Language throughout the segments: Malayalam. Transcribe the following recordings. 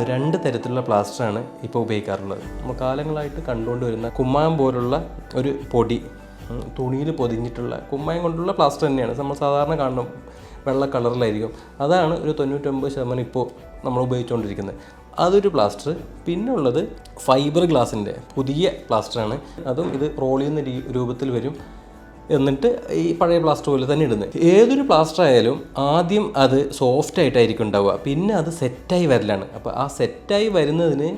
രണ്ട് തരത്തിലുള്ള പ്ലാസ്റ്ററാണ് ഇപ്പോൾ ഉപയോഗിക്കാറുള്ളത്. നമ്മൾ കാലങ്ങളായിട്ട് കണ്ടുകൊണ്ടുവരുന്ന കുമ്മായം പോലുള്ള ഒരു പൊടി, തുണിയിൽ പൊതിഞ്ഞിട്ടുള്ള കുമ്മായം കൊണ്ടുള്ള പ്ലാസ്റ്റർ തന്നെയാണ് നമ്മൾ സാധാരണ കാണുന്ന വെള്ള കളറിലായിരിക്കും. അതാണ് ഒരു 99% ഇപ്പോൾ നമ്മൾ ഉപയോഗിച്ചുകൊണ്ടിരിക്കുന്നത്. അതൊരു പ്ലാസ്റ്റർ. പിന്നെ ഉള്ളത് ഫൈബർ ഗ്ലാസിൻ്റെ പുതിയ പ്ലാസ്റ്ററാണ്. അതും ഇത് റോൾ ചെയ്യുന്ന രൂപത്തിൽ വരും. എന്നിട്ട് ഈ പഴയ പ്ലാസ്റ്റർ പോലെ തന്നെ ഇടുന്നത്. ഏതൊരു പ്ലാസ്റ്റർ ആയാലും ആദ്യം അത് സോഫ്റ്റ് ആയിട്ടായിരിക്കും ഉണ്ടാവുക, പിന്നെ അത് സെറ്റായി വരലാണ്. അപ്പോൾ ആ സെറ്റായി വരുന്നതിന്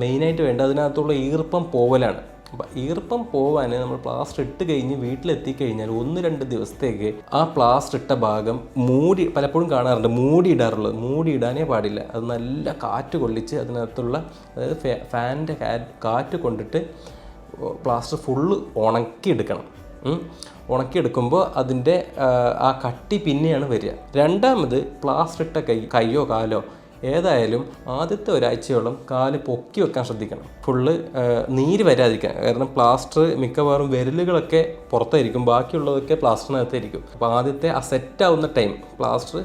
മെയിനായിട്ട് വേണ്ട അതിനകത്തുള്ള ഈർപ്പം പോവലാണ്. അപ്പോൾ ഈർപ്പം പോവാൻ നമ്മൾ പ്ലാസ്റ്റർ ഇട്ട് കഴിഞ്ഞ് വീട്ടിലെത്തിക്കഴിഞ്ഞാൽ 1-2 ദിവസത്തേക്ക് ആ പ്ലാസ്റ്റർ ഇട്ട ഭാഗം മൂടി, പലപ്പോഴും കാണാറുണ്ട് മൂടിയിടാറുള്ളത്. മൂടിയിടാനേ പാടില്ല. അത് നല്ല കാറ്റ് കൊള്ളിച്ച് അതിനകത്തുള്ള, അതായത് ഫാനിൻ്റെ കാറ്റ് കൊണ്ടിട്ട് പ്ലാസ്റ്റർ ഫുള്ള് ഉണക്കിയെടുക്കണം. ഉണക്കിയെടുക്കുമ്പോൾ അതിൻ്റെ ആ കട്ടി പിന്നെയാണ് വരിക. രണ്ടാമത് പ്ലാസ്റ്റർ ഇട്ട കൈയോ കാലോ ഏതായാലും ആദ്യത്തെ ഒരാഴ്ചയോളം കാല് പൊക്കി വെക്കാൻ ശ്രദ്ധിക്കണം. ഫുള്ള് നീര് വരാതിരിക്കാൻ. കാരണം പ്ലാസ്റ്റർ മിക്കവാറും വിരലുകളൊക്കെ പുറത്തായിരിക്കും, ബാക്കിയുള്ളതൊക്കെ പ്ലാസ്റ്ററിനകത്തായിരിക്കും. അപ്പോൾ ആദ്യത്തെ ആ സെറ്റാവുന്ന ടൈം, പ്ലാസ്റ്റർ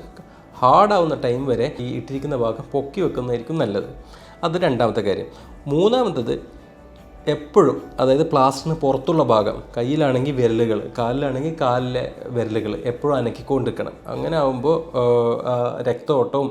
ഹാർഡാവുന്ന ടൈം വരെ ഈ ഇട്ടിരിക്കുന്ന ഭാഗം പൊക്കി വെക്കുന്നതായിരിക്കും നല്ലത്. അത് രണ്ടാമത്തെ കാര്യം. മൂന്നാമത്തത് എപ്പോഴും, അതായത് പ്ലാസ്റ്ററിന് പുറത്തുള്ള ഭാഗം, കയ്യിലാണെങ്കിൽ വിരലുകൾ, കാലിലാണെങ്കിൽ കാലിലെ വിരലുകൾ എപ്പോഴും അനക്കിക്കൊണ്ടിരിക്കണം. അങ്ങനെ ആകുമ്പോൾ രക്തോട്ടവും